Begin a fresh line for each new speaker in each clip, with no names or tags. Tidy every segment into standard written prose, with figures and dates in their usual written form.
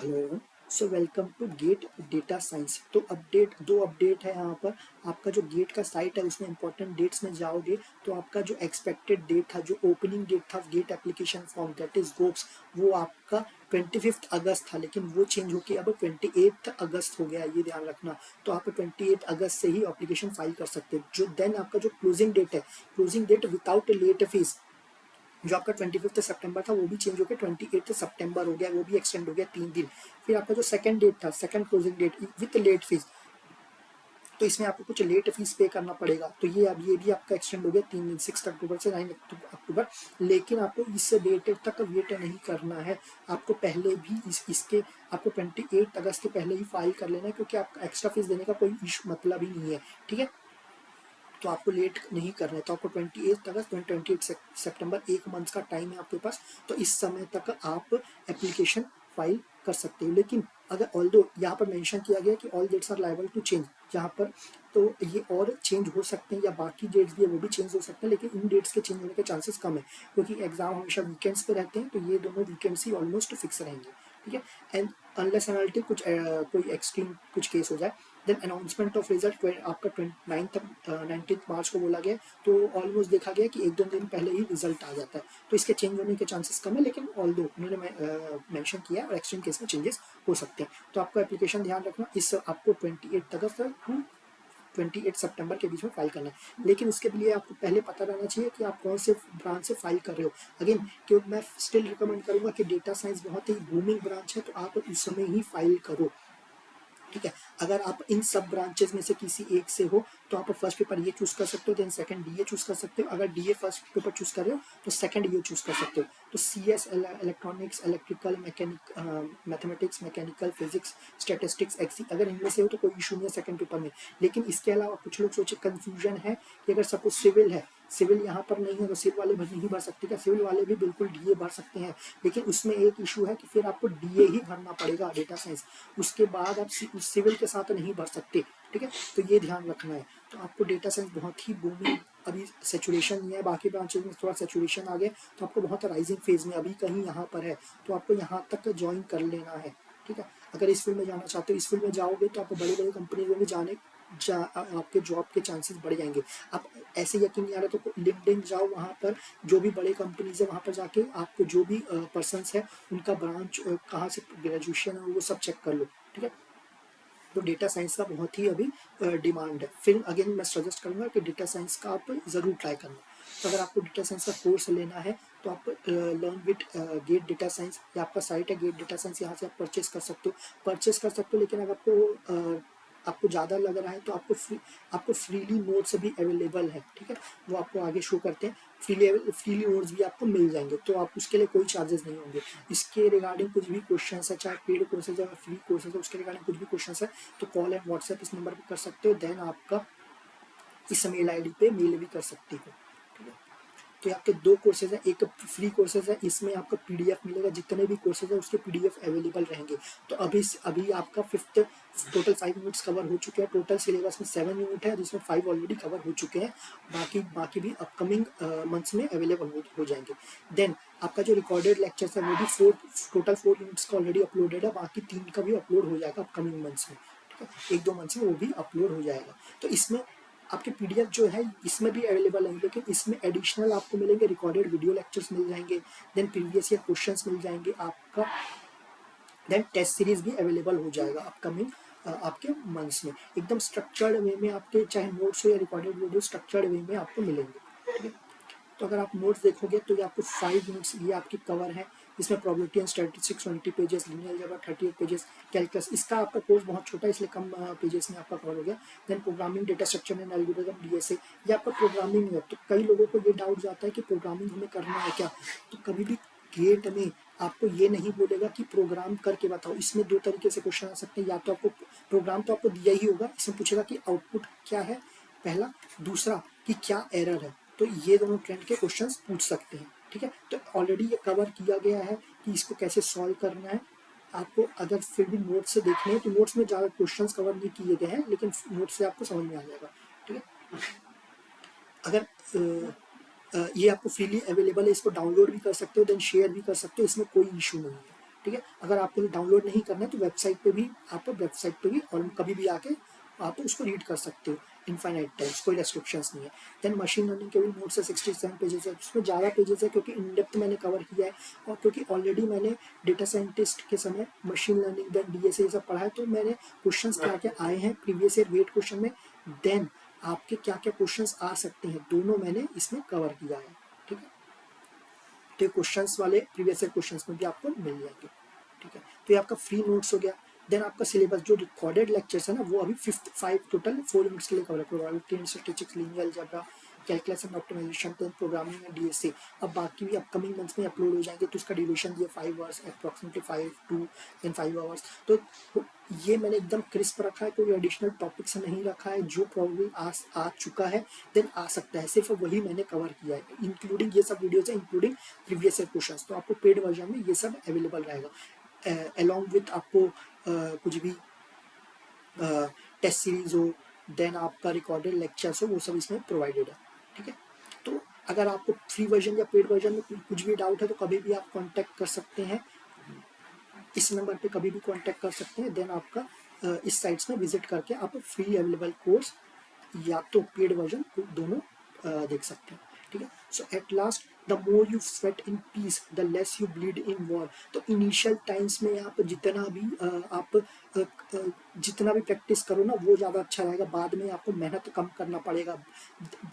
Hello. So welcome to get data science. तो दो update है यहाँ पर। आपका जो गेट का साइट है उसमें इंपॉर्टेंट डेट्स में जाओगे तो आपका जो एक्सपेक्टेड डेट था, जो ओपनिंग डेट था get application form that is गोप्स, वो आपका 25 अगस्त था, लेकिन वो चेंज होकर अब 28 अगस्त हो गया, ये ध्यान रखना। तो आप 28 अगस्त से ही एप्लीकेशन फाइल कर सकते हैं। जो देन आपका जो क्लोजिंग डेट है, closing date without late fees, जो आपका 25 सितंबर था वो भी चेंज हो गया 28 सितंबर हो गया, वो भी एक्सटेंड हो गया 3 दिन। फिर आपका जो सेकंड डेट था, second closing date with late fees, तो इसमें आपको कुछ लेट फीस पे करना पड़ेगा, तो ये भी आपका एक्सटेंड हो गया 3 दिन, 6 अक्टूबर से 9 अक्टूबर। लेकिन आपको इस डेट तक वेट नहीं करना है, आपको पहले भी इसके आपको 28 अगस्त के पहले ही फाइल कर लेना है, क्योंकि आपका एक्स्ट्रा फीस देने का कोई इशू मतलब ही नहीं है। ठीक है, तो आपको लेट नहीं करना है। तो आपको 28 अगस्त 28 सितंबर, एक मंथ का टाइम है आपके पास, तो इस समय तक आप एप्लीकेशन फाइल कर सकते हो। लेकिन अगर ऑल्दो यहाँ पर मेंशन किया गया कि all dates are liable to change, यहाँ पर तो ये और चेंज हो सकते हैं, या बाकी डेट्स भी है वो भी चेंज हो सकते हैं, लेकिन इन डेट्स के चेंज होने के चांसेस कम है, क्योंकि एग्जाम हमेशा वीकेंड्स पे रहते हैं, तो ये दोनों वीकेंड्स ही ऑलमोस्ट फिक्स रहेंगे। ठीक है, एंड अनलेस एंड अनटिल कुछ कोई एक्सट्रीम कुछ केस हो जाए, देन अनाउंसमेंट ऑफ रिजल्ट आपका 19 मार्च को बोला गया, तो ऑलमोस्ट देखा गया कि एक दो दिन पहले ही रिजल्ट आ जाता है, तो इसके चेंज होने के चांसेस कम है, लेकिन ऑल्दो उन्होंने मेंशन किया है और एक्सट्रीम केस में चेंजेस हो सकते हैं। तो आपको एप्लीकेशन ध्यान रखना, इस आपको 28 अगस्त टू 28 सितंबर के बीच में फाइल करना है। लेकिन उसके लिए आपको पहले पता रहना चाहिए कि आप कौन से ब्रांच से फाइल कर रहे हो। अगेन, क्योंकि मैं स्टिल रिकमेंड करूंगा कि डेटा साइंस बहुत ही बूमिंग ब्रांच है, तो आप उस समय ही फाइल करो। ठीक है, अगर आप इन सब ब्रांचेस में से किसी एक से हो तो आप फर्स्ट पेपर ये चूज कर सकते हो, देन सेकंड डीए चूज कर सकते हो। अगर डीए फर्स्ट पेपर चूज कर रहे हो तो सेकंड ये चूज कर सकते हो। तो CS, electronics, electrical, mathematics, mechanical, physics, statistics, एक्सी, अगर इनमें से हो तो कोई इशू नहीं है सेकंड पेपर में। लेकिन इसके अलावा कुछ लोग सोचे, कंफ्यूजन है कि अगर सपोज सिविल है, सिविल यहाँ पर नहीं है तो सिविल वाले नहीं भर सकते क्या? सिविल वाले भी बिल्कुल डीए भर सकते हैं, लेकिन उसमें एक इशू है कि फिर आपको डीए ही भरना पड़ेगा डेटा साइंस, उसके बाद आप सिविल के साथ नहीं भर सकते। ठीक है, तो ये ध्यान रखना है। तो आपको डेटा साइंस बहुत ही बूमिंग, अभी सेचुरेशन नहीं है, बाकी ब्रांचेज में थोड़ा सेचुरेशन आ गया, तो आपको बहुत राइजिंग फेज में अभी कहीं यहाँ पर है, तो आपको यहाँ तक ज्वाइन कर लेना है। ठीक है, अगर इस फील्ड में जाना चाहते हो, इस फील्ड में जाओगे तो आपको बड़ी बड़ी कंपनीज में भी आपके जॉब के चांसेस बढ़ जाएंगे। आप ऐसे यकीन नहीं आ रहा तो लिंक्डइन जाओ, वहाँ पर जो भी बड़े कंपनीज है वहाँ पर जाके आपको जो भी पर्सनस है उनका ब्रांच कहाँ से ग्रेजुएशन है वो सब चेक कर लो। ठीक है, तो डेटा साइंस का बहुत ही अभी डिमांड है। फिर अगेन मैं सजेस्ट करूंगा कि डेटा साइंस का आप ज़रूर ट्राई करना। तो अगर आपको डेटा साइंस का कोर्स लेना है तो आप learn with gate data science, या आपका साइट है गेट डेटा साइंस, यहाँ से आप परचेस कर सकते हो। लेकिन अगर आपको ज़्यादा लग रहा है तो आपको फ्रीली नोट्स भी अवेलेबल है। ठीक है, वो आपको आगे शो करते हैं, फ्रीली नोट्स भी आपको मिल जाएंगे, तो आप उसके लिए कोई चार्जेस नहीं होंगे। इसके रिगार्डिंग कुछ भी क्वेश्चन है, चाहे पेड कोर्सेज है फ्री कोर्सेज है, उसके रिगार्डिंग कुछ भी क्वेश्चन है तो कॉल एंड व्हाट्सएप इस नंबर पर कर सकते हो, देन आपका इस मेल आईडी पे मेल भी कर सकते हो। ठीक है, तो आपके दो कोर्सेज हैं, एक फ्री कोर्सेज है, इसमें आपको पीडीएफ मिलेगा, जितने भी कोर्सेज है उसके पीडीएफ अवेलेबल रहेंगे। तो अभी आपका फिफ्थ, टोटल 5 यूनिट्स कवर हो चुके हैं, टोटल सिलेबस में 7 यूनिट है जिसमें 5 ऑलरेडी कवर हो चुके हैं, बाकी भी अपकमिंग मंथ्स में अवेलेबल हो जाएंगे। देन आपका जो रिकॉर्डेड लेक्चर्स है वो भी टोटल 4 यूनिट्स का ऑलरेडी अपलोडेड है, बाकी 3 का भी अपलोड हो जाएगा अपकमिंग मंथ्स में। ठीक है, एक दो मंथ्स में वो भी अपलोड हो जाएगा। तो इसमें आपके पीडीएफ जो है इसमें भी अवेलेबल है, लेकिन इसमें एडिशनल आपको मिलेंगे, रिकॉर्डेड वीडियो लेक्चर्स मिल जाएंगे, देन प्रीवियस ईयर क्वेश्चंस मिल जाएंगे आपका, देन टेस्ट सीरीज भी अवेलेबल हो जाएगा अपकमिंग आपके मंथ्स में, एकदम स्ट्रक्चर्ड वे में आपके, चाहे नोट्स हो या रिकॉर्डेड वीडियो, स्ट्रक्चर्ड वे में आपको मिलेंगे। ठीक है, तो अगर आप नोट्स देखोगे तो ये आपको 5 यूनिट्स ये आपकी कवर है, इसमें probability and statistics 20 pages, linear algebra 38 pages, calculus, इसका आपका कोर्स बहुत छोटा है इसलिए कम पेजेस में आपका कवर हो गया। Then programming, data structure and algorithm, DSA, ये आपका प्रोग्रामिंग है। तो कई लोगों को ये डाउट जाता है कि प्रोग्रामिंग हमें करना है क्या, तो कभी भी गेट में आपको ये नहीं बोलेगा कि प्रोग्राम करके बताओ, इसमें दो तरीके से क्वेश्चन आ सकते हैं, या तो आपको प्रोग्राम तो आपको दिया ही होगा, इसमें पूछेगा कि आउटपुट क्या है पहला, दूसरा कि क्या एरर है, तो ये दोनों ट्रेंड के क्वेश्चंस पूछ सकते हैं। ठीक है, तो ऑलरेडी ये कवर किया गया है कि इसको कैसे सॉल्व करना है। आपको अगर फिर भी नोट्स से देखने हैं तो नोट्स में ज़्यादा क्वेश्चंस कवर नहीं किए गए हैं, लेकिन नोट्स से आपको समझ में आ जाएगा। ठीक है, अगर ये आपको फ्रीली अवेलेबल है, इसको डाउनलोड भी कर सकते हो, देन शेयर भी कर सकते हो, इसमें कोई इशू नहीं है। ठीक है। अगर आपको डाउनलोड नहीं करना है तो वेबसाइट पे भी और कभी भी आके आप उसको रीड कर सकते हो इनफाइनाइट टाइम्स, कोई रेस्ट्रिक्शंस नहीं है। देन मशीन लर्निंग के भी नोट से 67 पेजेस है, उसमें ज़्यादा पेजेस है क्योंकि इन डेप्थ मैंने कवर किया है और क्योंकि ऑलरेडी मैंने डेटा साइंटिस्ट के समय मशीन लर्निंग देन डीएसए ये सब पढ़ा है, तो मैंने क्वेश्चंस क्या क्या आए हैं प्रीवियस ईयर वेट क्वेश्चन में, देन आपके क्या क्या क्वेश्चंस आ सकते हैं, दोनों मैंने इसमें कवर किया है, ठीक है। तो ये क्वेश्चंस वाले प्रीवियस ईयर क्वेश्चंस में भी आपको मिल जाएंगे, ठीक है। तो ये आपका फ्री नोट्स हो गया। देन आपका सिलेबस जो रिकॉर्डेड लेक्चर्स है ना वो अभी 5 टोटल 4 यूनिट्स के लिए कवर है, probability and statistics, linear algebra, calculus and optimisation, then programming and DSA. अब बाकी भी अपकमिंग मंथ्स में अपलोड हो जाएंगे, तो उसका ड्यूरेशन दिया 5 आवर्स, अप्रॉक्सिमेटली 5 आवर्स। तो ये मैंने एकदम क्रिस्प रखा है, कोई एडिशनल टॉपिक से नहीं रखा है, जो प्रॉब्लम आ चुका है देन आ सकता है, सिर्फ वही मैंने कवर किया है, इंक्लूडिंग ये सब वीडियोज है, इंक्लूडिंग प्रीवियस ईयर क्वेश्चंस। तो आपको पेड वर्जन में ये सब अवेलेबल रहेगा, अलॉन्ग विथ आपको कुछ भी टेस्ट सीरीज हो, देन आपका रिकॉर्डेड लेक्चर्स हो, वो सब इसमें प्रोवाइडेड है, ठीक है। तो अगर आपको फ्री वर्जन या पेड वर्जन में कुछ भी डाउट है तो कभी भी आप कांटेक्ट कर सकते हैं, इस नंबर पे कभी भी कांटेक्ट कर सकते हैं। देन आपका इस साइट्स में विजिट करके आप फ्री अवेलेबल कोर्स या तो पेड वर्जन दोनों देख सकते हैं, ठीक है। So at last the more you sweat in peace the less you bleed in war. तो इनिशियल टाइम्स में आप जितना भी प्रैक्टिस करो ना वो ज़्यादा अच्छा रहेगा, बाद में आपको मेहनत कम करना पड़ेगा।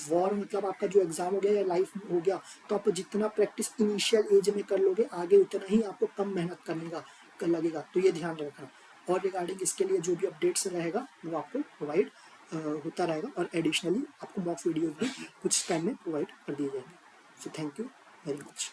वॉर मतलब आपका जो एग्जाम हो गया या लाइफ हो गया, तो आप जितना प्रैक्टिस इनिशियल एज में कर लोगे आगे उतना ही आपको कम मेहनत करने का लगेगा, तो ये ध्यान रखना। और रिगार्डिंग इसके लिए जो भी अपडेट्स रहेगा वो आपको प्रोवाइड होता रहेगा, और एडिशनली आपको मॉक वीडियोज भी कुछ टाइम में प्रोवाइड कर दिए जाएंगे। So thank you very much.